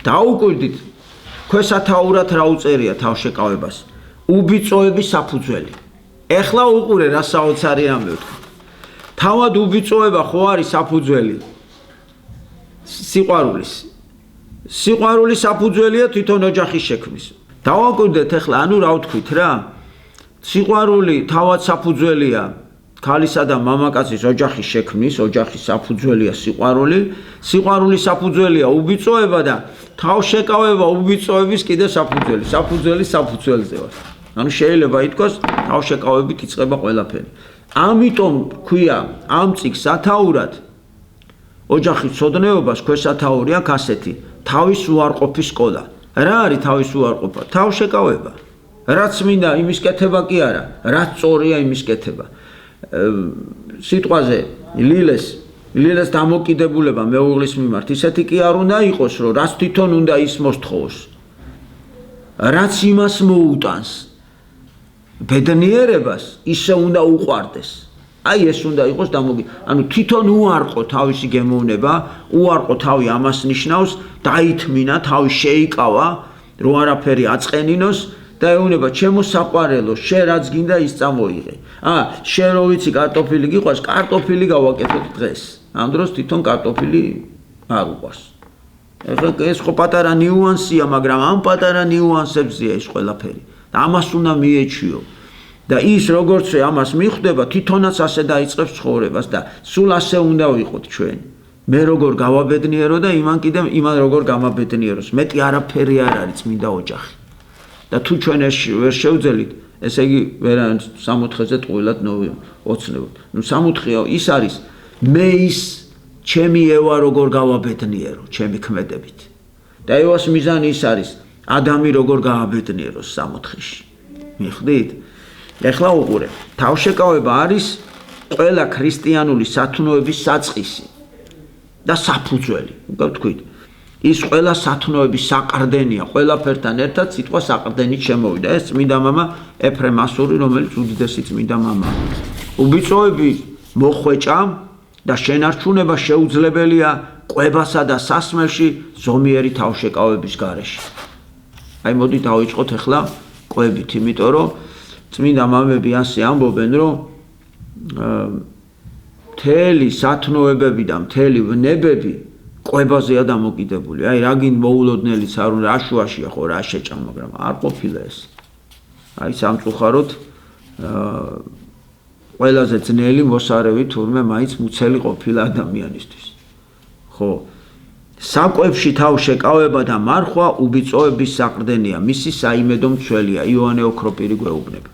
დაუკვირდით ქვესათაურად რა უწერია თავშეკავებას უბიწოების საფუძველი ეხლა უყურე რა საოცარი რამე ვთქვა თავად უბიწოება ხო არის საფუძველი სიყვარულის საფუძველია თვითონ ოჯახის შექმნის დავაკვირდეთ ეხლა ანუ რა ვთქვით რა სიყვარული თავად საფუძველია ქალისა და მამაკაცის ოჯახის შექმნის ოჯახის საფუძველია სიყვარულის საფუძველია უბიწოება და თავშეკავება უბიწოების კიდე საფუძველი საფუძველზე ვარ ანუ შეიძლება ითქვას თავშეკავებით იწყება ყველაფერი ამიტომ ქვია ამ წიგნს სათაურად ოჯახის ცოდნეობას ქვესათაური აქვს ასეთი თავის უარყოფის სკოლა რა არის თავის უარყოფა თავშეკავება რაც მინდა იმის კეთება კი არა რაც სწორია იმის კეთება სიტყვაზე ლილეს დამოკიდებულება მეუღლის მიმართ ისეთი კი არ უნდა იყოს რომ რაც თვითონ უნდა ის მოსთხოვოს რაც იმას მოუტანს ბედნიერებას ისე უნდა უყვარდეს აი ეს უნდა იყოს ანუ თვითონ უარყო თავისი გემოვნება უარყო თავი ამას ნიშნავს დაითმინა თავი შეიკავა რომ არაფერი აწყენინოს და ეუბნება ჩემო საყვარელო შენ რაც გინდა ის წამოიღე შენ რო ვიცი კარტოფილი გიყვარს კარტოფილი გავაკეთოთ დღეს ამ დროს თვითონ კარტოფილი არ უყვარს ეხლა ეს ხო პატარა ნიუანსია მაგრამ ამ პატარა ნიუანსებზეა ის ყველაფერი და ამას უნდა მიეჩიო და ის როგორც ამას მიხვდება თვითონაც ასე დაიწყებს ცხოვრებას და სულ ასე უნდა ვიყოთ ჩვენ მე როგორ გავაბედნიერო და იმან როგორ გამაბედნიეროს მეტი არაფერი არ არის წმინდა ოჯახი და თუ ჩვენ ვერ შევძელით ესე იგი ვერანაირ სამოთხეზე ტყუილად ოცნებოთ ნუ სამოთხეა ის არის მე ის ჩემი ევა როგორ გავაბედნიერო ჩემი ქმედებით და ევას მიზანი ის არის ადამი როგორ გააბედნიეროს სამოთხეში მიხვდით ეხლა უყურე თავშეკავება არის ყველა ქრისტიანული სათნოების საწყისი და საფუძველი ვთქვით ის ყველა სათნოების საყრდენია ყველაფერთან ერთად სიტყვა საყრდენით შემოვიდა ეს წმინდა მამა ეფრემ ასური რომელიც უდიდესი წმინდა მამაა უბიწოები მოხვეჭამ და შენარჩუნება შეუძლებელია კვებასა და სასმელში ზომიერი თავშეკავების გარეშე აი მოდი დავიწყოთ ახლა კვებით იმიტომ რომ წმინდა მამები ასე ამბობენ რომ მთელი სათნოებები და მთელი ვნებები კვებაზეა დამოკიდებული აი რა გინ მოულოდნელიც არ უნდა რა შუაშია ხო რა შეჭამ მაგრამ არ ყოფილა ეს აი სამწუხაროდ ყველაზე ძნელი მოსარევი თურმე მაინც მუცელი ყოფილა ადამიანისთვის ხო საკვებში თავშეკავება და მარხვა უბიწოების საყრდენია მისი საიმედო მცველია იოანე ოქროპირი გვეუბნება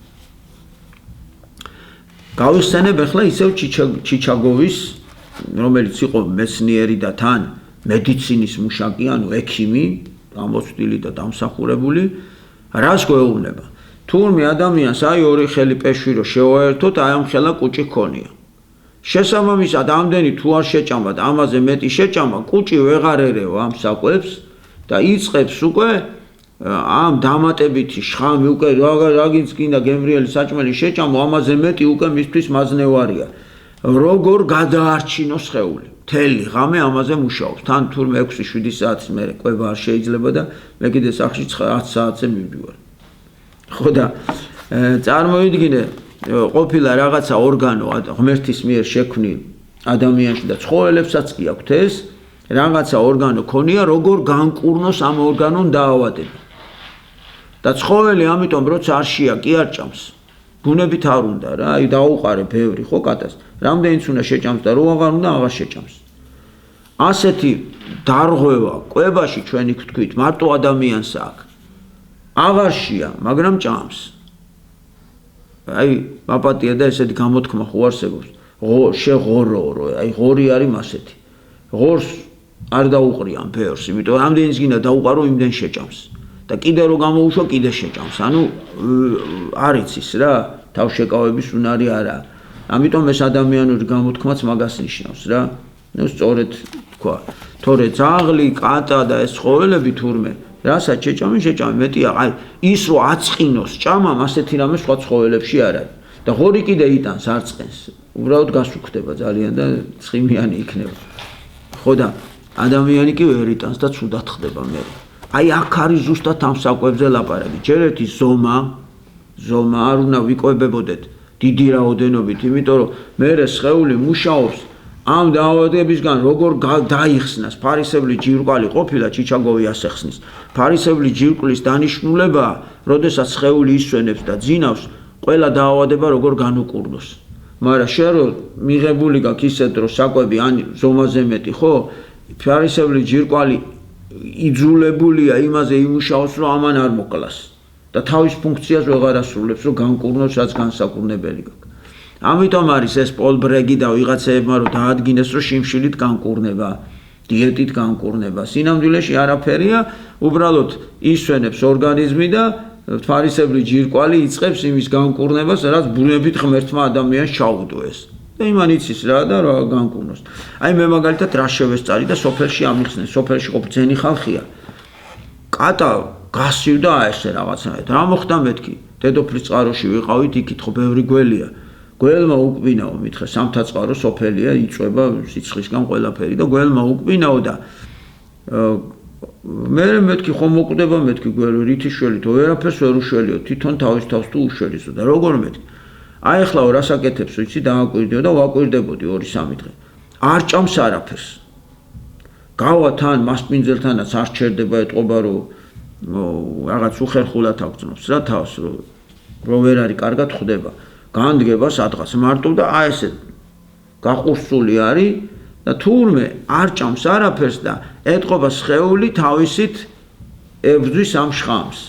გავიხსენებ ახლა ისევ ჩიჩაგოვის რომელიც იყო მეცნიერი და თან მედიცინის მუშაკი ანუ ექიმი გამოცდილი და დამსახურებული რას გვეუბნება თურმე ადამიანს აი ორი ხელი პეშვი რო შევაერთოთ აი ამ ხელა კუჭი ქონია შესაბამისად ამდენი თუ არ შეჭამა და ამაზე მეტი შეჭამა კუჭი ვეღარ ერევა ამ საკვებს და იწყებს უკვე ამ დამატებითი შხამი უკვე რაგინც გინდა გემრიელი საჭმელი შეჭამო ამაზე მეტი უკვე მისთვის მაძნევარია როგორ გადაარჩინოს სხეული მთელი ღამე ამაზე მუშაობს თან თურმე 6-7 საათის მერე კვება არ შეიძლება და მე კიდე სახში 9 საათზე მივდივარ ხო და წარმოიდგინე ყოფილა რაღაცა ორგანო ღმერთის მიერ შექმნილ ადამიანში და ცხოველებსაც კი აქვთ ეს რაღაცა ორგანო ქონია როგორ განკურნოს ამ ორგანონ დაავადება და ცხოველი ამიტომ როცა არშია კი არ ჭამს ბუნებით არ უნდა რა აი დაუყარე ბევრი ხო კატას რამდენიც უნდა შეჭამს და რო აღარ უნდა აღარ შეჭამს ასეთი დარღვევა კვებაში ჩვენი ვთქვით მარტო ადამიანს აქვს აღარშია მაგრამ ჭამს აი პაპატია და ესეთი გამოთქმა ხო არსებობს შეღორო აი ღორი არის მასეთი ღორს არ დაუყრიან ბევრს იმიტომ რამდენიც გინდა დაუყარო იმდენ შეჭამს და კიდე რო გამოუშვა კიდე შეჭამს ანუ არ იცის რა თავშეკავების უნარი არა ამიტომ ეს ადამიანური გამოთქმაც მაგას ნიშნავს რა ნუ სწორედ თქვა თორე ძაღლი კატა და ეს ცხოველები თურმე რასაც შეჭამი მეტია აი ის რო აწყინოს ჭამამ ასეთი რამე სხვა ცხოველებში არ არის და ღორი კიდე იტანს არწყენს უბრალოდ გასუქდება ძალიან და ცხიმიანი იქნება ხო და ადამიანი კი ვერ იტანს და ცუდად ხდება მე. აი აქ არის ზუსტად ამ საკვებზე ლაპარაკი. ჯერ ერთი ზომა არ უნდა ვიკვებებოდეთ დიდი რაოდენობით, იმიტომ რომ მე სხეული მუშაობს ამ დაავადებისგან როგორ დაიხსნას. ფარისებრი ჯირკვალი ყოფილა ჩიჩაგოვი ასეხსნის. ფარისებრი ჯირკვლის დანიშნულებაა, როდესაც სხეული ისვენებს და ძინავს, ყველა დაავადება როგორ განუკურნოს. მაგრამ შენ რო მიღებული გაქვს ისეთ რომ საკვები ან ზომაზე მეტი, ხო? ფარისებრი ჯირკვალი იძულებულია იმაზე იმუშაოს, რომ ამან არ მოკლას და თავის ფუნქციას ვეღარ ასრულებს, რომ განკურნოს, რაც განსაკურნებელი გაქვს. ამიტომ არის ეს პოლ ბრეგი და ვიღაცეებმა რომ დაადგინეს, რომ შიმშილით განკურნება, დიეტით განკურნება. სინამდვილეში არაფერია, უბრალოდ ისვენებს ორგანიზმი და ფარისებრი ჯირკვალი იწყებს იმის განკურნებას, რაც ბუნებით ღმერთმა ადამიანს ჩაუდოეს. და იმან იცის რა და რა განკურნოს. აი მე მაგალითად რა შევესწარი და სოფელში ამიხსნეს, სოფელში ყოფ ძენი ხალხია. კატა გასივდა ესე რაღაცნაირად. რა მოხდა მეთქი? დედოფლის წყაროში ვიყავით, იქით ხო ბევრი გველია. გველმა უკბინაო, მითხე სამთაწყარო სოფელია, იწვება სიცხისგან ყველაფერი და გველმა უკბინაო და მე მეთქი ხო მოკვდება მეთქი გველო რითიშველით ვერაფერს ვერ უშველიო, თვითონ თავის თავს თუ უშველისო და როგორ მეთქი? აი ახლა რას აკეთებს, ვიცი, დააკვირდიო და ვაკვირდებოდი 2-3 დღე. არ ჭამს არაფერს. გავა თან მასპინძელთანაც არ ჩერდება ეტყობა რომ რაღაც უხერხულად აგწნობს რა თავს რომ ვერ არის კარგად ხვდება. განდგება სადღაც მარტო და აი ესე გაყურსული არის და თურმე არ ჭამს არაფერს და ეტყობა სხეული თავისით ებრძვის ამ შხამს.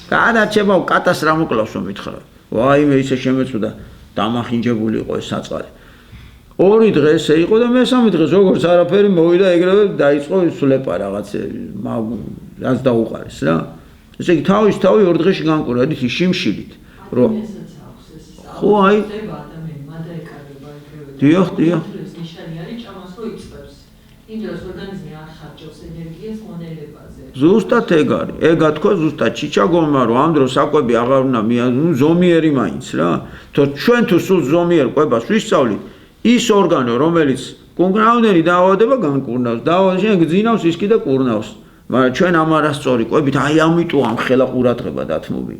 გადარჩება კატას რა მოკლავსო მითხრა. ვაიმე ისე შემეწუდა დამახინჯებული იყო ეს საწყარი. 2 დღე ესე იყო და მესამე დღე როგორც არაფერი მოვიდა ეგრევე დაიწყო სულეპა რაღაც რაც დაუყარეს რა. ესე იგი თავი 2 დღეში განკურა იცი შიმშილით რომ ხო აი დიახ ნიშანი არის ჭამას რო იწყებს იმდროს ორგანიზმი არ ხარჯავს ენერგიას მონელებაზე ზუსტად ეგ არის ეგა თქვა ზუსტად ჩიჩაგოვმა რომ ამ დროს საკვები აღარ უნდა ზომიერი მაინც რა თო ჩვენ თუ სულ ზომიერ კვებას ვისწავლით ის ორგანო რომელიც კონკრეტული დაავადება განკურნავს დაავადება გძინავს ის კიდე კურნავს მაგრამ ჩვენ ამ არასწორი კვებით აი ამიტომ ამ ხელა ყურადღება დათმობი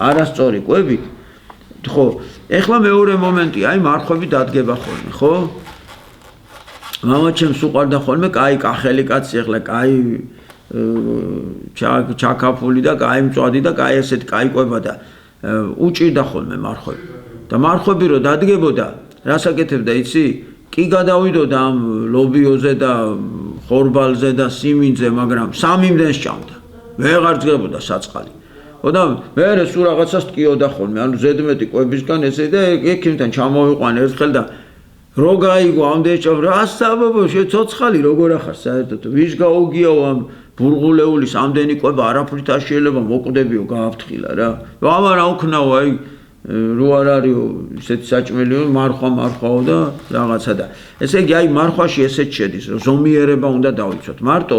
არასწორი კვებით ხო ეხლა მეორე მომენტია აი მარხვები დადგება ხოლმე ხო მამაჩემს უყარდა ხოლმე კაი კახელი კაცი ეხლა კაი ჩაკაფული და კაი მწვადი და კაი ესეთ კაი კვება და უჭირდა ხოლმე მარხვები და მარხვები რო დადგებოდა რას აკეთებდა იცი კი გადავიდოდა ამ ლობიოზე და ხორბალზე და სიმინძე მაგრამ 3 იმდენს ჭამდა ვეღარ ძგებოდა საწყალი და მე სულ რაღაცას ტკიოდა ხოლმე ანუ ზედმეტი კვებისგან ესე და ექიმთან ჩამოვიყვან ერთხელ და რო გაიგო ამდენ ჭამ რა საბაბო შეცოცხალი როგორ ახარ საერთოდ ვის გაუგიაო ამ ბურღულეულის ამდენი კვება არაფრით არ შეიძლება მოკვდებიო გააფრთხილა რა ამან რა უქნაო აი რო არ არისო ისეთი საჭმელიო მარხვაო და რაღაცა და ესე იგი აი მარხვაში ესეც შედის რომ ზომიერება უნდა დავიცვათ მარტო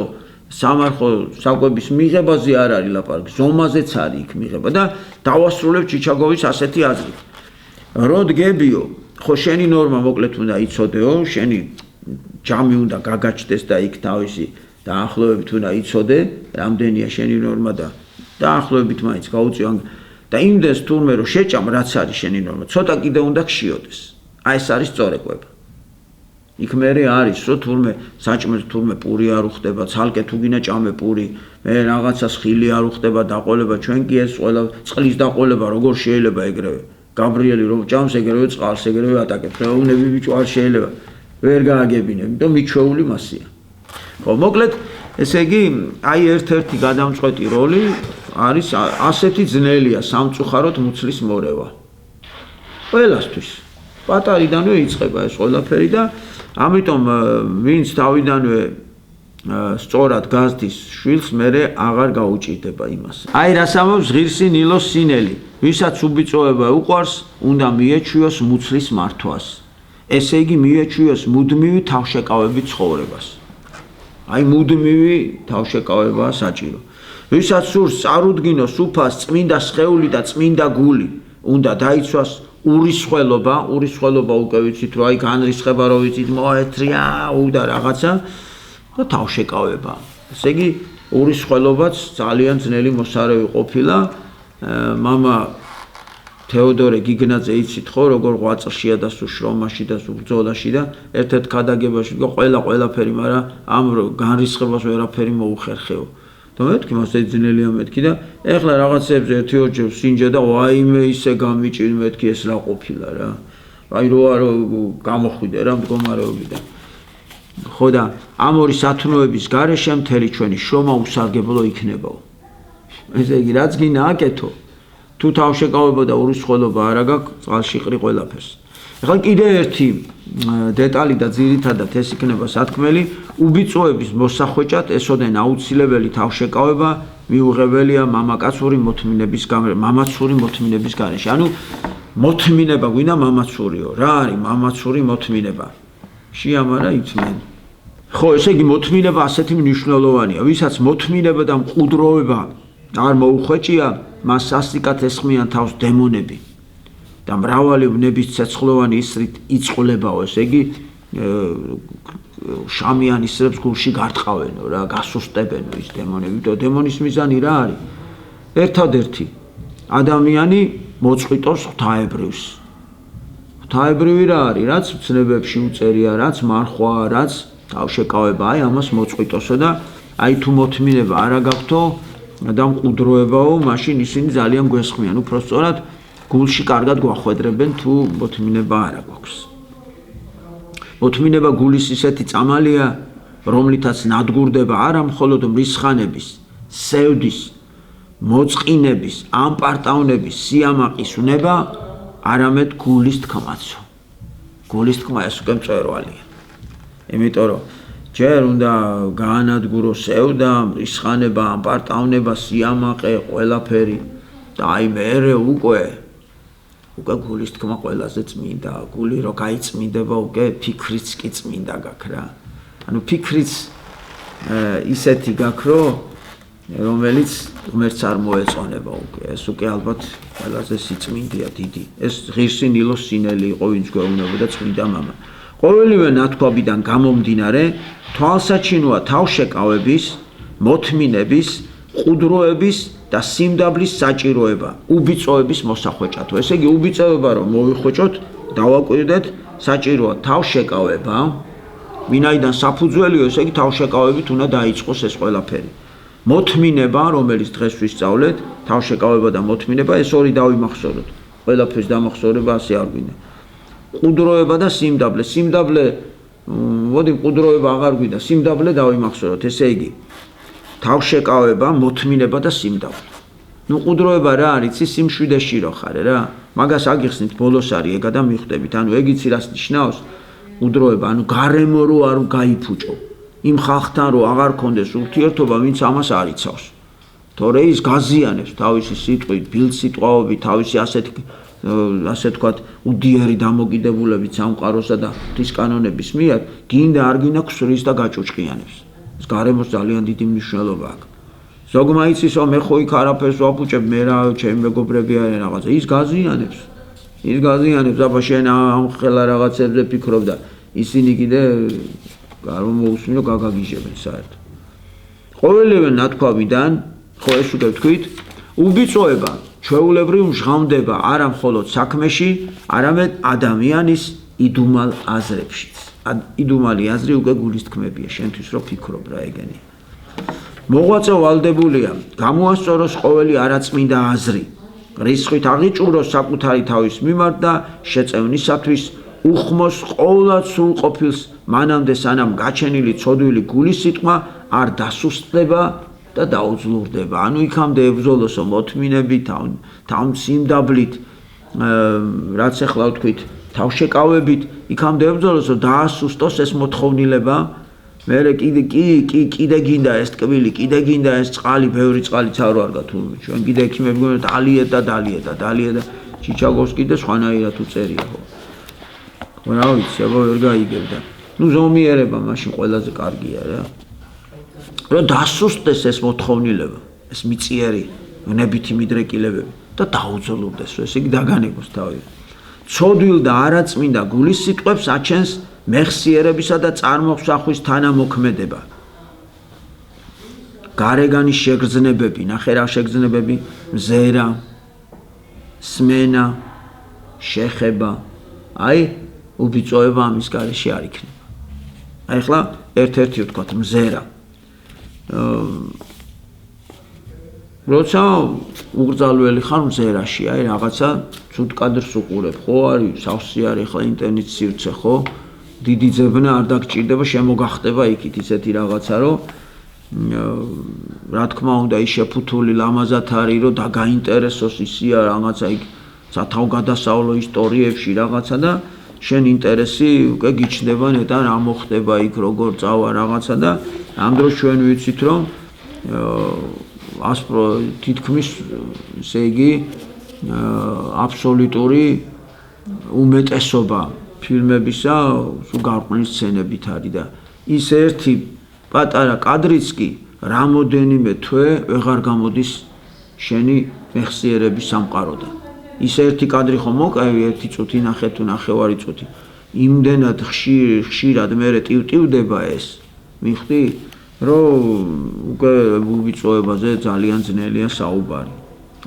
სამარხო საკვების მიღებაზე არ არის ლაპარაკი ზომაზეც არის იქ მიღება და დავასრულებ ჩიჩაგოვის ასეთი აზრით რო დგებიო ხო შენი ნორმა მოკლედ უნდა იცოდეო შენი ჯამი უნდა გაგაჩნდეს და იქ თავისი დაახლოებით უნდა იცოდე რამდენია შენი ნორმა და დაახლოებით მაინც გაუწიო და იმდენს თურმე რომ შეჭამ რაც არის შენი ნორმა ცოტა კიდე უნდა გშიოდეს აი ეს არის სწორი კვება იქ მერე არის რომ თურმე საჭმელს თურმე პური არ უხდება ცალკე თუ გინდა ჭამე პური მე რაღაცას ხილი არ უხდება დაყოლება ჩვენ კი ეს ყველა წყლის დაყოლება როგორ შეიძლება ეგრევე გაბრიელი რომ ჭამს ეგრევე წყალს ეგრევე ატაკებს რაუნები ბიჭო არ შეიძლება ვერ გააგებინებ იმიტომ მიჩვეული მასია ხო მოკლედ ესე იგი აი ერთ-ერთი გადამწყვეტი როლი არის ასეთი ძნელია სამწუხაროდ მუცლის მორევა ყველასთვის პატარიდანვე იწყება ეს ყველაფერი და ამიტომ ვინც თავიდანვე სწორად გაზდის შვილს მერე აღარ გაუჭირდება იმას. აი რას ამბობს ღირსი ნილოს სინელი, ვისაც უბიწოება უყვარს, უნდა მიეჩვიოს მუცლის მართვას. ესე იგი მიეჩვიოს მუდმივი თავშეკავებით ცხოვრებას. აი მუდმივი თავშეკავებაა საჭირო. ვისაც სურს წარუდგინოს უფალს წმინდა სხეული და წმინდა გული, უნდა დაიცვას ურისხველობა უკვე ვიცით რომ აი განრისხება რო ვიცით მოეთრია და რაღაცა და თავშეკავება. ესე იგი, ურისხველობაც ძალიან ძნელი მოსარევი ყოფილა. მამა თეოდორე გიგნაძე იცით ხო, როგორ 8 წლშია და სულ შრომაში და სულ ბრძოლაში და ერთ-ერთ ქადაგებაში ყველაფერი, მაგრამ ამ განრისხებას ვერაფერი მოუხერხეო. და მეთქი მას ეძნელია მეთქი და ეხლა რაღაცებზე ერთი-ორჯერ სინჯა და ვაიმე ისე გამიჭირ მეთქი ეს რა ყოფილა რა. აი რო არ გამოხვიდე რა მდგომარეობიდან. ხო და ამ ორი სათნოების გარეშე მთელი ჩვენი შრომა უსარგებლო იქნებაო. ესე იგი რაც გინდა აკეთო. თუ თავშეკავება და ურისხველობა არა გაქვს, წყალში ყრი ყველაფერს. ეხლა კიდე ერთი დეტალი და ძირითადად ეს იქნება სათქმელი, უბიწოების მოსახვეჭად ესოდენ აუცილებელი თავშეკავება მიუღებელია მამაკაცური მოთმინების გარეშე. ანუ მოთმინება გვინდა მამაცურიო. რა არის მამაცური მოთმინება? შეამარა იცნენ. ხო, ესე იგი მოთმინება ასეთი მნიშვნელოვანია, ვისაც მოთმინება და მყუდროება არ მოუხვეჭია, მას სასტიკად ესხმიან თავს დემონები და მრავალი ვნების ცეცხლოვანი ისრით იწყულებაო, ესე იგი შამიან ისრებს გულში გარტყავენო რა, გასუსტებენო ის დემონები. და დემონის მიზანი რა არის? ერთადერთი ადამიანი მოწყვიტოს ღვთაებრივს. ღვთაებრივი რა არის? რაც ცნებებში უწერია, რაც მარხვაა, რაც თავშეკავება, აი ამას მოწყვიტოსო და აი თუ მოთმინება არა გაქვთო და მყუდროებაო, მაშინ ისინი ძალიან გვესხმიან. უпростоრად გულში კარგად გვახვედრებენ თუ მოთმინება არა გვაქვს. მოთმინება გულის ისეთი წამალია, რომლითაც ნადგურდება არა მხოლოდ მრისხანების, სევდის, მოწყინების, ამპარტავნების, სიამაყის უნება, არამედ გულის თქმაცო. გულის თქმა ეს უკვე მწვერვალია. იმიტომ რომ ჯერ უნდა გაანადგურო სევდა, მრისხანება, ამპარტავნება, სიამაყე, ყველაფერი და აი მერე უკვე გულის თქმა ყველაზე წმინდა. გული რო გაიწმინდება, უკვე ფიქრიც კი წმინდა გაქვს რა. ანუ ფიქრიც ისეთი გაქვს, რომელიც ღმერთს არ მოეწონება უკვე. ეს უკვე ალბათ ყველაზე სიწმინდეა დიდი. ეს ღირსი ნილოს სინელი იყო, ვინც გვეუბნებოდა წმინდა მამა. ყოველივე ნათქვამიდან გამომდინარე, თვალსაჩინოა თავშეკავების, მოთმინების, მყუდროების და სიმდაბლის საჭიროება უბიწოების მოსახვეჭად. ესე იგი უბიწოება რომ მოვიხვეჭოთ, დავაკვირდეთ, საჭიროა თავშეკავება, ვინაიდან საფუძველიო, ესე იგი თავშეკავებით უნდა დაიწყოს ეს ყველაფერი. მოთმინება, რომელიც დღეს ვისწავლეთ, თავშეკავება და მოთმინება, ეს ორი დავიმახსოვროთ. ყველაფერს დამახსოვრება ასე არ გვინდა. მყუდროება და სიმდაბლე. სიმდაბლე, მოდი მყუდროება აღარ გვინდა, სიმდაბლე დავიმახსოვროთ. ესე იგი თავშეკავება, მოთმინება და სიმდაბლე. ნუ მყუდროება რა არის? იცი სიმშვიდეში რო ხარ რა. მაგას აგიხსნით ბოლოს არის ეგა და მიხვდებით. ანუ ეგ იცი რას ნიშნავს? მყუდროება, ანუ გარემო რო არ გაიფუჭო. იმ ხალხთან რო აღარ კონდეს ურთიერთობა, ვინც ამას არ იცავს. თორე ის გაზიანებს თავისი სიტყვით, ბილსიტყვაობით, თავისი ასე თქვათ, უდიერი დამოკიდებულებით სამყაროსა და ღვთის კანონების მიერ, გინდა არ გინდა ქსვრის და გაჭუჭყიანებს. ეს გარემოს ძალიან დიდი მნიშვნელობა აქვს. ზოგმა იცის, რომ მე ხო იქ არაფერს ვაფუჭებ, მე რა ჩემი მეგობრები არიან რაღაცა. ის გაზიანებს. აბა შენ ამ ხელა რაღაცებზე ფიქრობ და ისინი კიდე რომ მოусმინო გაგაგიჟებენ საერთოდ. ყოველივე ნათქვამიდან, ხო ეს უკვე ვთქვით, უბიწოება ჩვეულებრივ მჟღავნდება არა მხოლოდ საქმეში, არამედ ადამიანის იდუმალ აზრებშიც. იდუმალი აზრი უკვე გულის თქმებია, შენთვის რო ფიქრობ რა ეგენი. მოღვაწე ვალდებულია, გამოასწოროს ყოველი არაწმინდა აზრი, რისხვით აღიჭუროს საკუთარი თავის მიმართ და შეწევნისათვის უხმოს ყოვლად სრულყოფილს, მანამდე სანამ გაჩენილი ცოდვილი გულის სიტყვა არ დასუსტდება და დაუძლურდება. ანუ იქამდე ებრძოლოსო მოთმინებით, თავმსიმდაბლით, რაც ახლა ვთქვით, თავშეკავებით, იქამდე ებრძოლოსო დაასუსტოს ეს მოთხოვნილება. მერე კიდე გინდა ეს ტკბილი, კიდე გინდა ეს წყალი, ბევრი წყალიც არ ვარგა თურმე. ჩვენ კიდე ექიმები გვენ დალია და ჩიჩაგოვსკი და სხვანაირად უწერია ხო. რა ვიცი, აბა ვერ გაიგებდა. ნუ ზომიერება მაშინ ყველაზე კარგია რა. რომ დასუსტდეს ეს მოთხოვნილება, ეს მიწიერი, ვნებითი მიდრეკილებები და დაუძლურდეს, ესე იგი დაგანებოს თავი. ცოდვილ და არაწმინდა გულის სიტყვებს აჩენს მეხსიერებისა და წარმოხსახვის თანამოქმედება. გარეგანი შეგრძნებები, ნახე რა შეგრძნებები, მზერა, სმენა, შეხება, აი უბიწოება ამის გარეშე არ იქნება. აი ახლა ერთ-ერთი ვთქვათ მზერა. როცა უგრძალველი ხარ მზერაში, აი რაღაცა ცუდ კადრს უყურებ, ხო არის სავსე არის ახლა ინტერნეტ სივრცე, ხო? დიდი ძებნა არ დაგჭირდება, შემოგახტება იქით ისეთი რაღაცა, რომ რა თქმა უნდა ის შეფუთული ლამაზად არის, რომ დაგაინტერესოს ისია რაღაცა იქ სათავგადასავლო ისტორიებში რაღაცა და შენ ინტერესი უკვე გიჩნდება ნეტა რა მოხდება იქ, როგორ წავა რაღაცა და ამ დროს ჩვენ ვიცით, რომ თითქმის ესე იგი აბსოლუტური უმეტესობა ფილმებისა სულ გარყვნილი სცენებით არის და ის ერთი პატარა კადრიც კი რამოდენიმე თვე ვეღარ გამოდის შენი მეხსიერების სამყაროდან. ის ერთი კადრი ხომ მოკავი ერთი წუთი ნახე თუ ნახევარი წუთი. იმდენად ხშირად მერე ტივტივდება ეს. მიხდი რომ უკვე უბიწოებაზე ძალიან ძნელია საუბარი.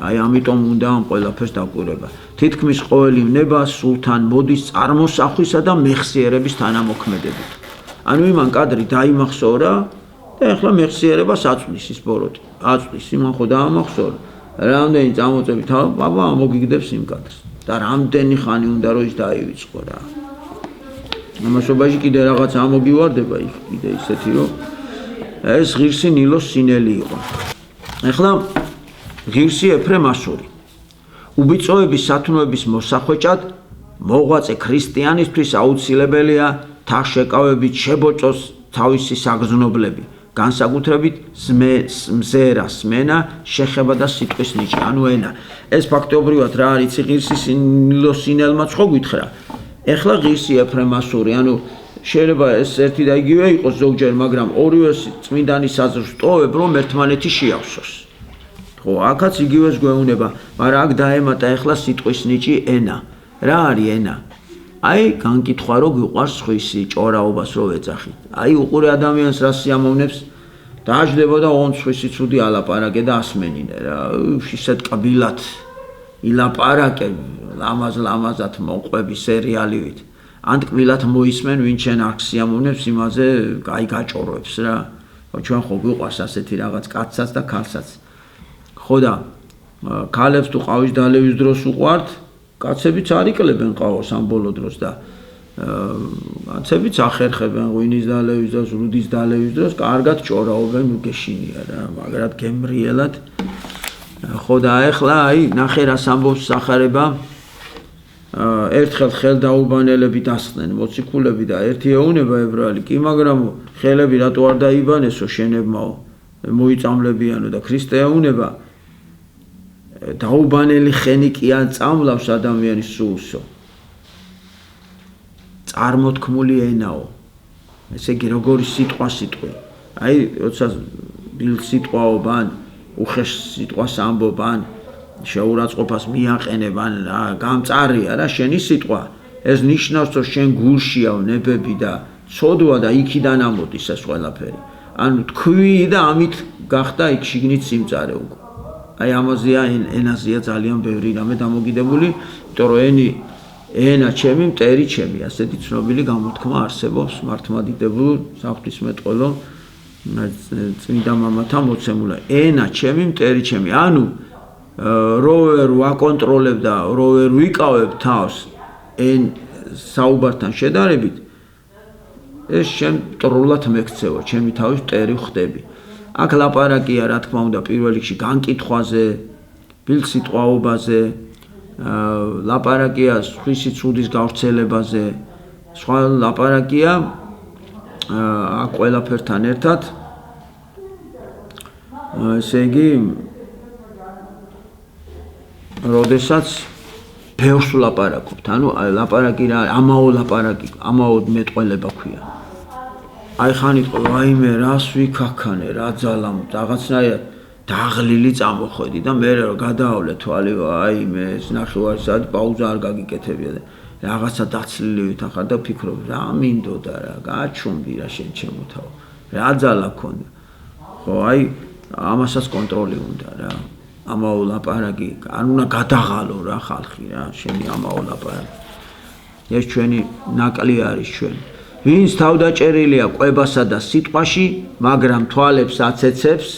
აი ამიტომ უნდა ამ ყველაფერს დაკვირვება. თითქმის ყოველი ნება სულთან მოდის წარმოსახვისა და მეხსიერების თანამოქმედებით. ანუ იმან კადრი დაიმახსოვრა და ეხლა მეხსიერებას აწვდის ის ბოროტი. აწვდის იმან ხო დაამახსოვრა. რამდენი წამოწევით აბა მოგიგდებს იმ კადრს. და რამდენი ხანი უნდა რომ ის დაივიწყო რა. ამასობაში კიდე რაღაც ამოგივარდება იქ კიდე ისეთი რომ ეს ღირსი ნილოს სინელი იყო. ეხლა ღირსი ეფრემ ასური. უბიწოების სათნოების მოსახვეჭად მოღვაწე ქრისტიანისთვის აუცილებელია თაღშეკავებით შებოჭოს თავისი საგრძნობლები, განსაკუთრებით მზერა, სმენა, შეხება და სიტყვის ნიჭი, ანუ ენა. ეს ფაქტობრივად რა არის ღირსის ნილოს სინელმაც ხო გითხრა. ეხლა ღირსი ეფრემ ასური, ანუ შეიძლება ეს ერთი და იგივე იყოს ზოგჯერ, მაგრამ ორივე წმინდანის აზრს ტოვებ, რომ ერთმანეთი შეავსოს. ხო, აქაც იგივეს გვეუბნება, მაგრამ აქ დაემატა ეხლა სიტყვის ნიჭი ენა. რა არის ენა? აი, განკითხვა რო გიყვარს სხვისი ჭორაობას რო ვეძახით. აი, უყურე ადამიანს რა სიამოვნებს, დააჯდება და ოღონდ სხვისი ცუდი ალაპარაკე და ასმენინე რა. ისეთ კბილად ილაპარაკე, ლამაზად მოყვები სერიალივით. ან კბილად მოისმენ, ვინ შენ არ სიამოვნებს, იმაზე აი გაჭოროებს რა. ჩვენ ხო გვიყვარს ასეთი რაღაც კაცსაც და ქალსაც. ხო და ქალებს თუ ყავის დალევის დროს უყვართ, კაცებიც არ იკლებენ ყავას ამ ბოლო დროს და კაცებიც ახერხებენ ღვინის დალევის დროს, რუდის დალევის დროს, კარგად ჭორაობენ უგეშინია რა, მაგრად გემრიელად. ხო და ახლა აი ნახე რას ამბობს სახარება. ერთხელ ხელდაუბანელები დასხდნენ მოციქულები და ერთი ეუნება ებრაელი კი, მაგრამ ხელები რატო არ დაიბანესო შენებმაო, მოიწამლებიანო და ქრისტე ეუნება. დაუბანელი ხენი კი არ წამლავს ადამიანის სულსო. წარმოთქმული ენაო. ესე იგი როგორი სიტყვა სიტყვი. აი, როცა ბილ სიტყვაობ ან უხეშ სიტყვას ამბობ ან შეურაცხყოფას მიაყენებ ან რა გამწარია რა შენი სიტყვა. ეს ნიშნავს რომ შენ გულშია ნებები და ცოდვა და იქიდან ამოდის ეს ყველაფერი. ანუ თქვი და ამით გახდა იქ შიგნით სიმწარე უკვე. აი ამაზეა ენაზეა ძალიან ბევრი რამე დამოგიდებული, იმიტომ რომ ენა ჩემი, მტერი ჩემი, ასეთი ცნობილი გამოთქმა არსებობს მართლმადიდებულ საღვთისმეტყველო წმინდა მამათა მოცემულა. ენა ჩემი, მტერი ჩემი. ანუ რო ვერ ვაკონტროლებ და რო ვერ ვიკავებ თავს საუბართან შედარებით, ეს შენ მტრულად მეკცევა, ჩემი თავის მტერი ხდები. აქ ლაპარაკია რა თქმა უნდა პირველ რიგში განკითხვაზე, ბილსიტყვაობაზე, ლაპარაკია სხვისი ცუდის გავრცელებაზე, სხვა ლაპარაკია აქ ყველაფერთან ერთად ესე იგი როდესაც ბევრს ლაპარაკობთ, ანუ ლაპარაკი რა ამაო ლაპარაკი, ამაო მეტყველება ქვია. აი ხანით რაიმე რას ვიქაქანე რა ძალამ რაღაცნაირად დაღლილი წამოხვედი და მე რა გადაავლე თვალი აი მე ეს ნახევარი საათი პაუზა არ გაგიკეთებია და რაღაცა დაცლილი ვითახარ და ფიქრობ რა მინდოდა რა გაჩუმდი რა შენ ჩემო თავ რა ძალა ქონდა ხო აი ამასაც კონტროლი უნდა რა. ამაო ლაპარაკი არ უნდა გადაღალო რა ხალხი რა, შენი ამაო ლაპარაკი. ეს ჩვენი ნაკლი არის ჩვენ. ვინც თავდაჭერილია ყვებასა და სიტყვაში, მაგრამ თვალებს აცეცებს,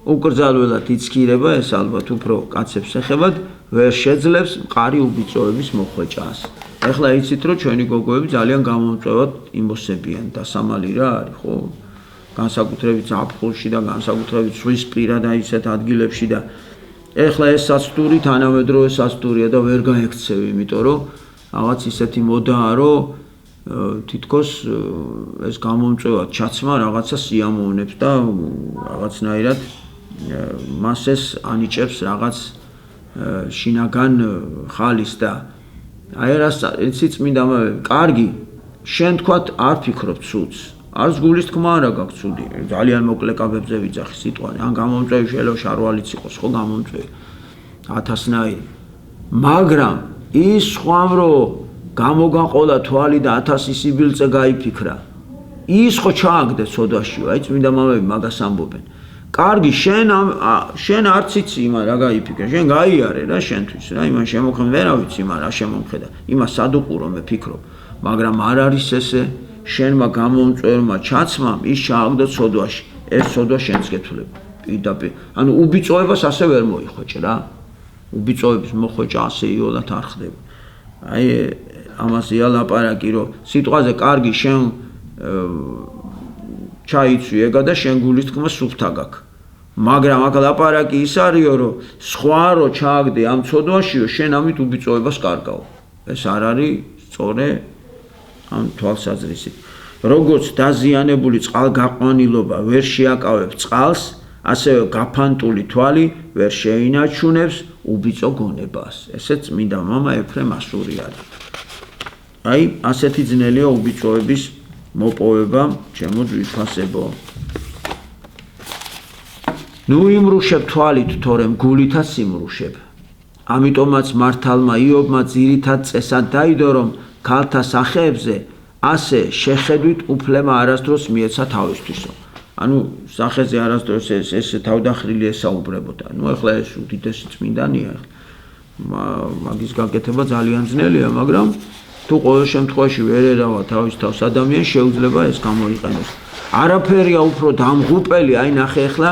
უკრძალველად იცქირება, ეს ალბათ უფრო კაცებს ეხებათ, ვერ შეძლებს მყარი უბიწოების მოხვეჭას. ეხლა იცით რომ ჩვენი გოგოები ძალიან გამომწვევად იმოსებიან და სამალი რა არის ხო? განსაკუთრებით ზაფხულში და განსაკუთრებით ზღვისპირა და ისეთ ადგილებში და ეხლა ეს საცტური თანამედროვე საცტურია და ვერ გაექცევი, იმიტომ რომ რაღაც ისეთი მოდაა რომ თითქოს ეს გამომწვევად ჩაცმა რაღაცა სიამოვნებს და რაღაცნაირად მას ეს ანიჭებს რაღაც შინაგან ხალის და აი რას იცით წმინდა მამები, კარგი, შენ თქვათ არ ფიქრობ ცუდს, არც გულის თქმა არა გაქვს ცუდი, ძალიან მოკლე კაბებზე ვიძახი სიტყვანი, ან გამომწვევი შეიძლება შარვალიც იყოს, ხო გამომწვევი, 1000-ნაირი, მაგრამ ის სხვამ რომ გამოგაყოლა თვალი და 1000 სიბილწე გაიფიქრა, ის ხო ჩააგდე ცოდვაშიო, აი წმინდა მამები მაგას ამბობენ. კარგი, შენ არც იცი იმა რა გაიფიქრე, შენ გაიარე რა შენთვის რა, იმან შემოქმედ ვერა ვიცი, იმა რა შემომხედა, იმა სადუყურო მე ფიქრობ, მაგრამ არ არის ესე, შენმა გამომწვევმა ჩაცმამ ის ჩააგდო ცოდვაში, ეს ცოდვა შენს გეთვლება, პირდაპირ, ანუ უბიწოებას ასე ვერ მოიხვეჭ რა, უბიწოების მოხვეჭა ასე იოლად არ ხდება, აი ამაზეა ლაპარაკი, რომ სიტყვაზე კარგი შენ ჩაიცვი ეგა და შენ გულის თქმა სუფთა გაქვს. მაგრამ აქ ლაპარაკი ის არისო, რომ სხვა რო ჩააგდე ამ ცოდვაშიო, შენ ამით უბიწოებას კარგავ. ეს არ არის სწორე ამ თვალსაზრისით. როგორც დაზიანებული წყალგაყვანილობა ვერ შეაკავებს წყალს, ასევე გაფანტული თვალი ვერ შეინარჩუნებს უბიწო გონებას. ესეც წმინდა მამა ეფრემ ასური არის. აი, ასეთი ძნელია უბიწოების მოპოვება, ჩემო ძვირფასებო. ნუ იმრუშებ თვალით, თორემ გულითაც იმრუშებ. ამიტომაც მართალმა იობმა ძირითად წესად დაიდო, რომ ქალთა სახეებზე ასე შეხედვით უფლება არასდროს მიეცა თავისთვისო. ანუ სახეზე არასდროს ეს თავდახრილი ესაუბრებოდა. ნუ ახლა ეს უდიდესი წმინდანია. მაგის გაკეთება ძალიან ძნელია, მაგრამ თუ ყოველ შემთხვევაში ვერ ერავა თავის თავს ადამიანს, შეუძლება ეს გამოიყენოს. არაფერია უფრო დამღუპელი, აი ნახე ახლა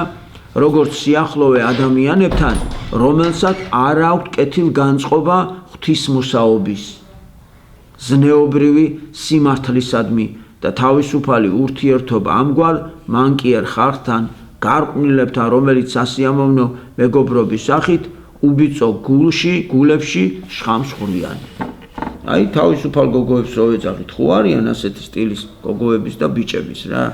როგორც სიახლოვე ადამიანებთან, რომელსაც არ აქვთ კეთილგანწყობა ღვთისმოსაობის, ზნეობრივი სიმართლისადმი და თავისუფალი ურთიერთობა ამგვარ მანკიერ ხალხთან, გარყვნილებთან, რომელიც სასიამოვნო მეგობრობის სახით უბიწო გულებში შხამს ხვდიან. აი თავისუფალ გოგოებს რო ვეძახით, ხო არიან ასეთი სტილის გოგოების და ბიჭების რა.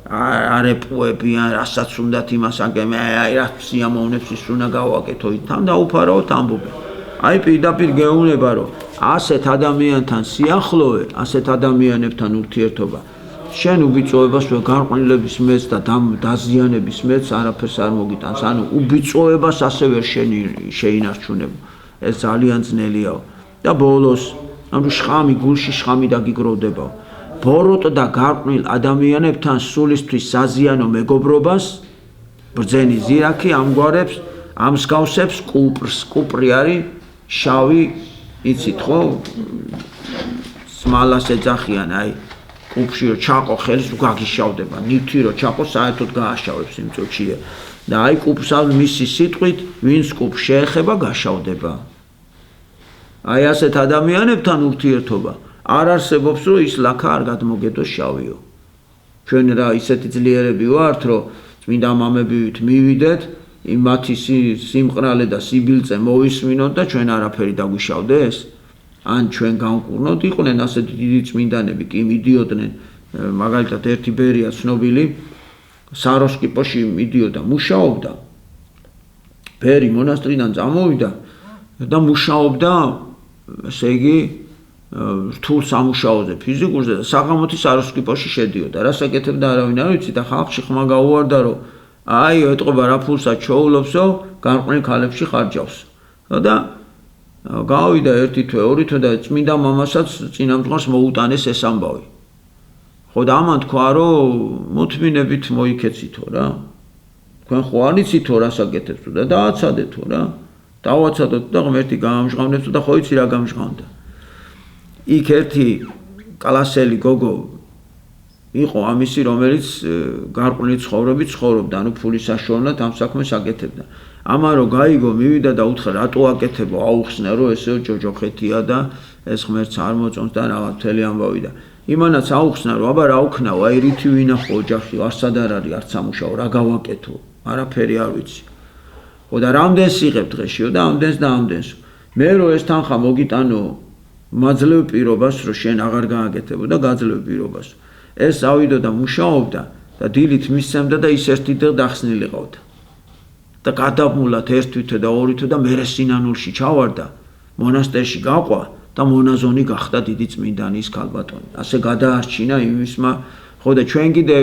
არეპუებიან, რასაც უნდათ იმას აკეთე, აი რა სიამოვნებს ის უნდა გავაკეთო, თან დაუფარავთ ამბობენ. აი პირდაპირ გეუბნება, რომ ასეთ ადამიანთან სიახლოვე, ასეთ ადამიანებთან ურთიერთობა, შენ უბიწოებას ვერ გარყვნილების მეც და დაზიანების მეც არაფერს არ მოგიტანს, ანუ უბიწოებას ასე ვერ შეინარჩუნებ. ეს ძალიან ძნელიაო. და ბოლოს, ანუ შხამი გულში შხამი დაგიგროვდება. ბოროტ და გარყვნილ ადამიანებთან სულისთვის საზიანო მეგობრობას ბრძენი ზირაქი ამგვარებს, ამსგავსებს კუპრს. კუპრი არის შავი, იცით ხო? სმალას ეძახიან, აი კუპში რო ჩაყო ხელს გაგიშავდება, ნივთი რო ჩაყო საერთოდ გააშავებს იმ წუთში. და აი კუპსა მისი სიტყვით, ვინც კუპს შეეხება, გაშავდება. აი ასეთ ადამიანებთან ურთიერთობა არ არსებობს, რომ ის ლაქა არ გადმოგედოს შავიო. ჩვენ რა ისეთი ძლიერები ვართ, რომ წმინდა მამებივით მივიდეთ, მათი სიმყრალე და სიბილწე მოვისმინოთ და ჩვენ არაფერი დაგვიშავდეს? ან ჩვენ განკურნოთ? იყვნენ ასეთი დიდი წმინდანები, კი მიდიოდნენ, მაგალითად ერთი ბერია ცნობილი, საროსკიპოში მიდიოდა, მუშაობდა. ბერი მონასტრიდან წამოვიდა და მუშაობდა, ესე იგი, რთულ სამუშაოზე, ფიზიკურზე და საღამოთი საროსკიპოში შედიოდა. რას აკეთებდა არავინ არ ვიცი და ხალხში ხმა გაუვარდა, რომ აი ეტყობა რა ფულსაც ჩოულობსო, გარყვნილ ქალებში ხარჯავს. და გავიდა ერთი თვე, ორი თვე და წმინდა მამასაც წინამძღვარს მოუტანეს ეს ამბავი. ხო და ამან თქვა, რომ მოთმინებით მოიქეცითო რა. თქვენ ხო არ იცით თუ რას აკეთებთ და დააცადეთო რა დავაცადოთ და ღმერთი გამჟღავნებთ და ხო იცი რა გამჟღავნდა იქ ერთი კლასელი გოგო იყო ამისი რომელიც გარყვნილი ცხოვრებით ცხოვრობდა ანუ ფულის საშუალებლად ამ საქმეს აკეთებდა ამან რო გაიგო მივიდა და უთხრა რატო აკეთებო აუხსნა რომ ესე ჯოჯოხეთია და ეს ღმერთს არ მოწონს და რაღაც მთელი ამბავი და იმანაც აუხსნა რომ აბა რა ვქნაო აი რითი ვინახო ოჯახი არსად არ არის არც ამუშაო რა გავაკეთო არაფერი არ ვიცი ხო და რამდენს იღებ დღეშიო და ამდენს და ამდენს მე რო ეს თანხა მოგიტანო მაძლევ პირობას რომ შენ აღარ გააკეთებო და გაძლევ პირობას ეს ავიდო და მუშაობდა და დილით მისცემდა და ის ერთი დღე დახსნილიყავდა და გადამულად ერთ თვითე და ორი თვე და მერე სინანულში ჩავარდა მონასტერში გაყვა და მონაზონი გახდა დიდი წმინდანის ქალბატონი ასე გადაარჩინა იმისმა ხო და ჩვენ კიდე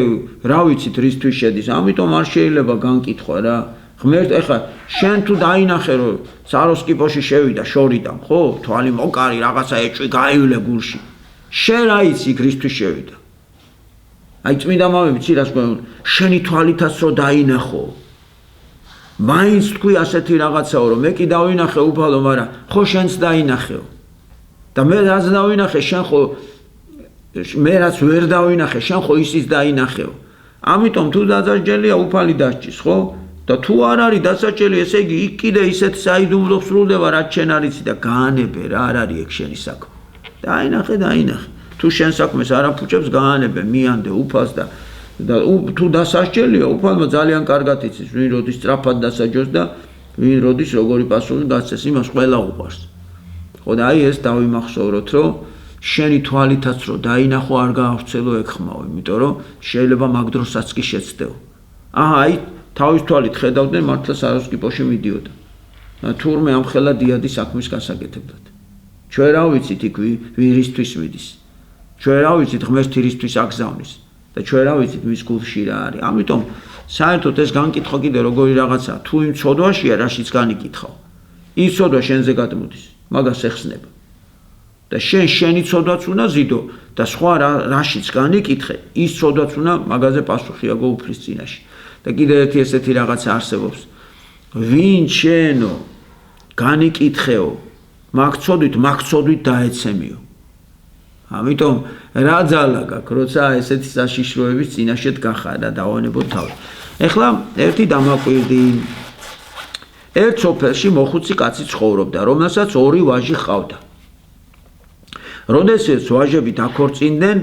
რა ვიცით რისთვის შედის ამიტომ არ შეიძლება განკითხვა რა ღმერთ ეხა შენ თუ დაინახე რომ საროსკიპოში შევიდა შორიდან ხო თვალი მოკარი რაღაცა ეჭვი გაივლე გულში შენ რა იცი რისთვის შევიდა აი წმინდა მამები ცირას გვენ შენი თვალითაც რო დაინახო მაინც თქვი ასეთი რაღაცაო რომ მე კი დავინახე უფალო მაგრამ ხო შენც დაინახეო და მე რაც დავინახე შენ ხო მე რაც ვერ დავინახე შენ ხო ისიც დაინახეო ამიტომ თუ დასაჯელია უფალი დასჭის ხო და თუ არ არის დასაჯელი ესე იგი იქ კიდე ისეთ საიდუმლო სრულდება რაც შენ არ იცი და გაანებე რა არ არის ეგ შენი საქმე დაინახე თუ შენ საქმეს არ აფუჭებს გაანებე მიანდე უფალს და თუ დასაჯელია უფალმა ძალიან კარგად იცის ვინ როდის სწრაფად დასაჯოს და ვინ როდის როგორი პასუხი გასცეს იმას ყველა უყვარს ხო და აი ეს დავიმახსოვროთ რომ შენი თვალითაც რო დაინახო არ გაავრცელო ეგ ხმაო იმიტომ რომ შეიძლება მაგ დროსაც კი შეცდეო აჰა აი თავის თვალით ხედავდნენ მართლა საროსკიპოში მიდიოდა თურმე ამხელა დიადი საქმის გასაკეთებლად ჩვენ რა ვიცით იქ ვირისთვის მიდის ჩვენ რა ვიცით ღმერთი რისთვის აგზავნის და ჩვენ რა ვიცით მის გულში რა არის ამიტომ საერთოდ ეს განკითხვა კიდე როგორი რაღაცაა თუ იმ ცოდვაშია რაშიც განიკითხავ ის ცოდვა შენზე გადმოდის მაგას ეხსნება და შენი ცოდვაც უნდა ზიდო და სხვა რაშიც განიკითხე ის ცოდვაც უნდა მაგაზე პასუხი აგო უფლის წინაშე და კიდე ერთი ესეთი რაღაცა არსებობს ვინ შენო განიკითხეო მაგ ცოდვით დაეცემიო ამიტომ რა ძალა გაქვს როცა ესეთი საშიშროების წინაშე დგახარ და დავანებოთ თავს ეხლა ერთი დამაკვირდი ერთ სოფელში მოხუცი კაცი ცხოვრობდა რომელსაც ორი ვაჟი ჰყავდა როდესაც ვაჟები დაქორწინდნენ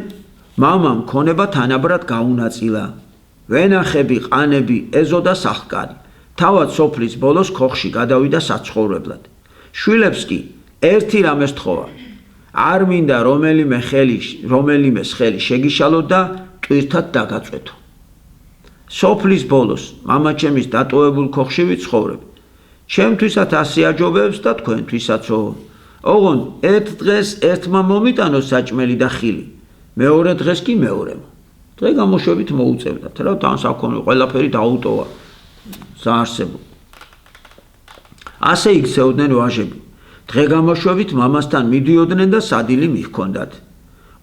მამამ ქონება თანაბრად გაუნაწილა ვენახები ყანები ეზოდა სახკარი თავად სოფლის ბოლოს ქოხში გადავიდა საცხოვრებლად შვილებს კი ერთი რამეს თხოვა არ მინდა რომელიმეს ხელი შეგიშალო და ტვირთად დაგაწვეთო სოფლის ბოლოს მამაჩემის დატოვებულ ქოხში ვიცხოვრებ ჩემთვისაც ასე აჯობებს და თქვენთვისაცო ოღონდ ერთ დღეს ერთმა მომიტანო საჭმელი და ხილი მეორე დღეს კი მეორემ დღე გამოშვებით მოუწევდათ რა თან საქონლო ყველაფერი დაუტოვა საარსებო ასე იქცეოდნენ ვაჟები დღე გამოშვებით მამასთან მიდიოდნენ და სადილი მიჰქონდათ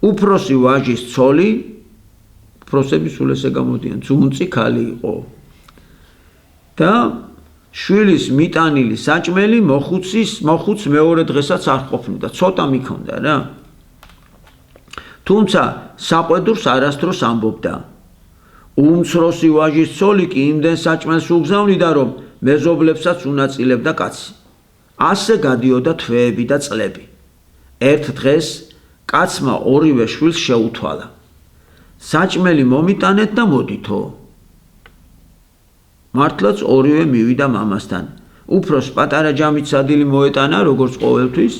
უფროსი ვაჟის ცოლი უფროსები სულ ესე გამოდიან ძუნწი ქალი იყო და შვილის მიტანილი საჭმელი მოხუც მეორე დღესაც არ ყოფნიდა ცოტა მიქონდა რა თუმცა საყვედურს არასდროს ამბობდა უმცროსი ვაჟის ცოლი კი იმდენ საჭმელს უგზავნიდა რომ მეზობლებსაც უნაწილებდა კაცი ასე გადიოდა თვეები და წლები ერთ დღეს კაცმა ორივე შვილს შეუთვალა საჭმელი მომიტანეთ და მოდითო მართლაც ორივე მივიდა მამასთან უფროს პატარა ჯამით სადილი მოეტანა როგორც ყოველთვის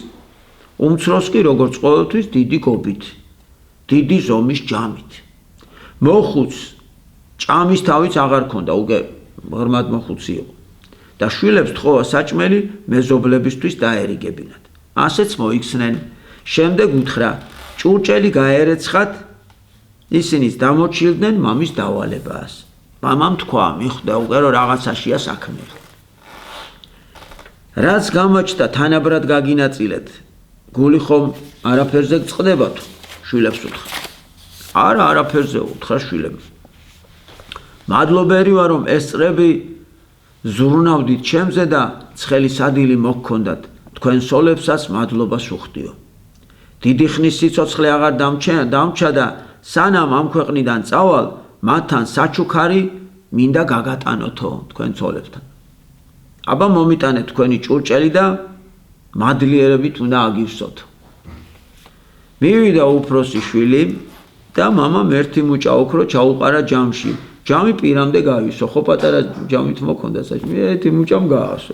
უმცროს კი როგორც ყოველთვის დიდი გობით დიდი ზომის ჯამით მოხუც ჭამის თავიც აღარ ქონდა უკვე ღრმად მოხუცი იყო და შვილებს თხოვა საჭმელი მეზობლებისთვის დაერიგებინათ ასეც მოიქცნენ შემდეგ უთხრა ჭურჭელი გაერეცხათ ისინიც დამორჩილდნენ მამის დავალებას მამამ თქვა მიხვდა უკვე რომ რაღაცაშია საქმე რაც გამოჩნდა თანაბრად გაგინაწილეთ გული ხომ არაფერზე წყდებათ შვილებს უთხრა არა არაფერზე უთხრა შვილებს მადლობერი ვარ რომ ეს წრები ზრუნავდით ჩემზე და ცხელი სადილი მოგქონდათ თქვენ სოლებსაც მადლობას უხდიო დიდი ხნის სიცოცხლე აღარ დამჩა და სანამ ამ ქვეყნიდან წავალ მათთან საჩუქარი მინდა გაგატანოთო თქვენ სოლებთან აბა მომიტანეთ თქვენი ჭურჭელი და მადლიერებით უნდა აგივსოთ მივიდა უფროსი შვილი და მამამ ერთი მუჭა ოქრო ჩაუყარა ჯამში ჯამი პირამდე გავისო ხო პატარა ჯამით მოქონდა საჭმელი ერთი მუჭამ გაასო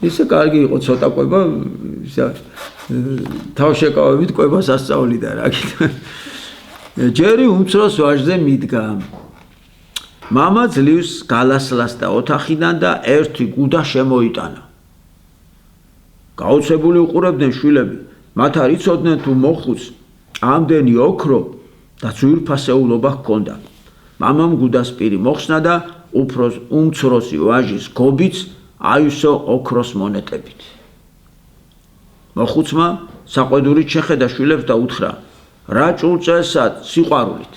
ისე კარგი იყო ცოტა ყვება თავშეკავებით ყვებას ასწავლიდა რა კიდე ჯერი უმცროს ვაჟზე მიდგა მამა ძლივს გალასლას და ოთახიდან და ერთი გუდა შემოიტანა გაუცებული უყურებდნენ შვილები მათ არ იცოდნენ თუ მოხუც ამდენი ოქრო და ძვირფასეულობა ჰქონდა მამამ გუდას პირი მოხსნა და უმცროსი ვაჟის გობიც აივსო ოქროს მონეტებით მოხუცმა საყვედურით შეხედა შვილებს და უთხრა რა ჭურჭელსად სიყვარულით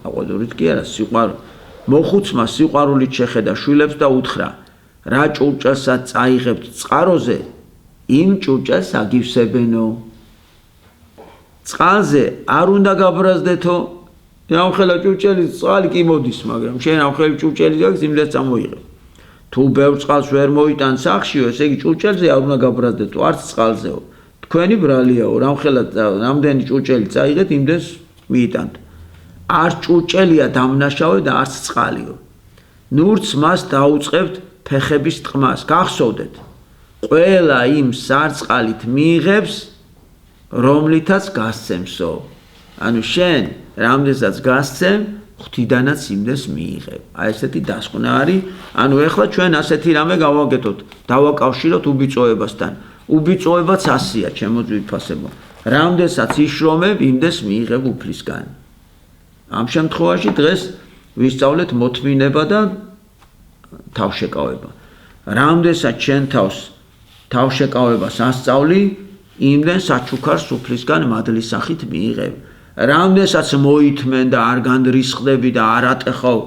საყვედურით კი არა სიყვარული მოხუცმა სიყვარულით შეხედა შვილებს და უთხრა რა ჭურჭელსად წაიღებთ წყაროზე იმ ჭურჭელს აგივსებენო წყალზე არ უნდა გაბრაზდეთო ამხელა ჭურჭელი წყალი კი მოდის მაგრამ შენ ამხელი ჭურჭელი გაქვს იმდენს წამოიღებ თუ ბევრ წყალს ვერ მოიტან სახშიო ესე იგი ჭურჭელზე არ უნდა გაბრაზდეთო არც წყალზეო თქვენი ბრალიაო რამხელა რამდენი ჭურჭელი წაიღეთ იმდენს მიიტანთ არც ჭურჭელია დამნაშავე და არც წყალიო ნურც მას დაუწყებთ ფეხების ტყმას გახსოვდეთ ყველა იმ სარწყალით მიიღებს რომლითაც გასცემსო ანუ შენ რამდენსაც გასცემ ღვთიდანაც იმდეს მიიღებ აი ესეთი დასკვნა არის ანუ ეხლა ჩვენ ასეთი რამე გავაკეთოთ დავაკავშიროთ უბიწოებასთან უბიწოებაც ასია ჩემო ძვირფასებო რამდენსაც იშრომებ იმდეს მიიღებ უფლისგან ამ შემთხვევაში დღეს ვისწავლეთ მოთმინება და თავშეკავება რამდენსაც ჩვენ თავს თავშეკავებას ასწავლი იმდენ საჩუქარს უფლისგან მადლის სახით მიიღებ რამდენსაც მოითმენ და არ განდრისხდები და არ ატეხავ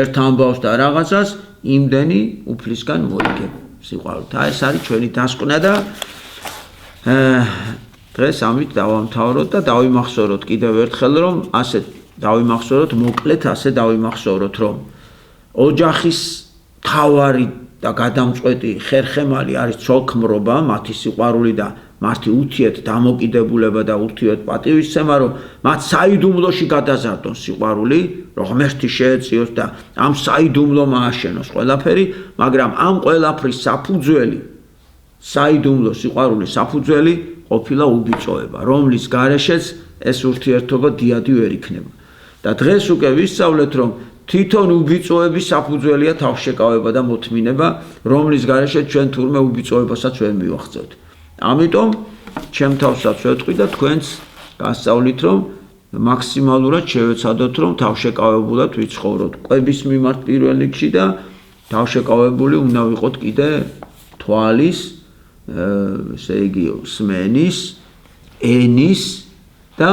ერთ ამბავს და რაღაცას იმდენი უფლისგან მოიგებ სიყვარულით ეს არის ჩვენი დასკვნა და დღეს ამით დავამთავროთ და დავიმახსოვროთ კიდევ ერთხელ რომ ასე დავიმახსოვროთ მოკლედ ასე დავიმახსოვროთ რომ ოჯახის თავარი და გადამწყვეტი ხერხემალი არის ცოლქმრობა მათი სიყვარული და მათი ურთიერთ დამოკიდებულება და ურთიერთ პატივისცემა რომ მათ საიდუმლოში გადაზარდონ სიყვარული რომ ღმერთი შეეწიოს და ამ საიდუმლომ ააშენოს ყველაფერი მაგრამ ამ ყველაფრის საფუძველი საიდუმლო სიყვარულის საფუძველი ყოფილა უბიწოება რომლის გარეშეც ეს ურთიერთობა დიადი ვერ იქნება და დღეს უკვე ვისწავლეთ რომ თვითონ უბიწოების საფუძველია თავშეკავება და მოთმინება რომლის გარეშეც ჩვენ თურმე უბიწოებასაც ვერ მივახცევთ ამიტომ ჩემ თავსაც ვეთყვი და თქვენც გასწავლით რომ მაქსიმალურად შევეცადოთ რომ თავშეკავებულად ვიცხოვროთ ყვების მიმართ პირველ რიგში და თავშეკავებული უნდა ვიყოთ კიდე თვალის ესე იგი სმენის ენის და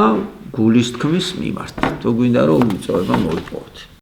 გულის თქმის მიმართ თუ გვინდა რომ უბიწოება მოიპოვოთ